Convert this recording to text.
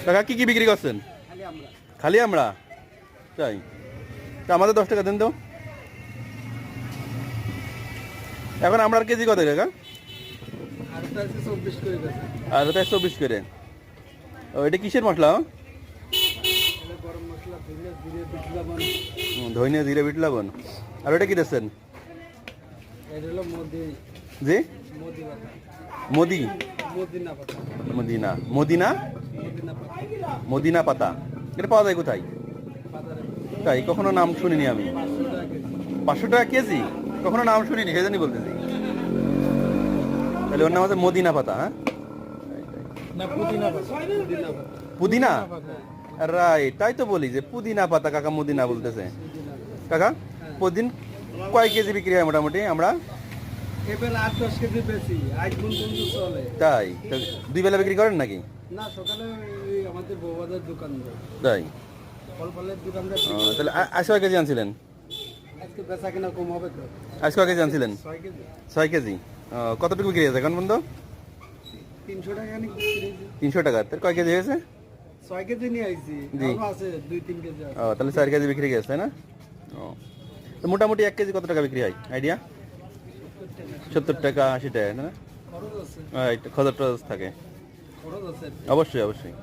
কাকা কি কি বিক্রি করছেন? খালি আমরা তাই, তা আমাদের 10 টাকা দেন তো। এখন আমরা কেজি কত কাকা? আর ওটা 24 করে। ও এটা কিসের মশলা? ধনিয়া জিরে বিট লবণ। আর ওটা কি দিচ্ছেন? জি মোদি মদিনা মদিনা মদিনা পাতা। এটা পাওয়া যায় কোথায়? তাই কখনো নাম শুনিনি আমি। 500 টাকা কেজি? কখনো নাম শুনিনি, সেজন্যই বলতেছি। তাহলে ওর নাম আছে মদিনা পাতা। হ্যাঁ পুদিনা, রাইট, তাই তো বলি যে পুদিনা পাতা, কাকা মদিনা বলতেছে। কাকা প্রতিদিন কয় কেজি বিক্রি হয় মোটামুটি? আমরা তাই দুই বেলা বিক্রি করেন নাকি? না, সকালে আমাদের বৌবাজার দোকান তাই। তাহলে আজ কয় কেজি আনছিলেন? আজকে বেচা কিনা কম হবে তো। আজ কয় কেজি আনছিলেন? 6 কেজি। 6 কেজি। কতটুকু বিক্রি হয়েছে এখন পর্যন্ত? 300 টাকা। 300 টাকা। তার কয় কেজি হয়েছে? 6 কেজি নিয়ে আইছি, জি। আছে 2-3 কেজি আছে। তাহলে 4 কেজি বিক্রি গেছে, তাই না? তো মোটামুটি 1 কেজি কত টাকা বিক্রি হয় আইডিয়া? 70 টাকা 80 টাকা, না? খরচ আছে, খরচ টরচ থাকে খরচ আছে। অবশ্যই অবশ্যই।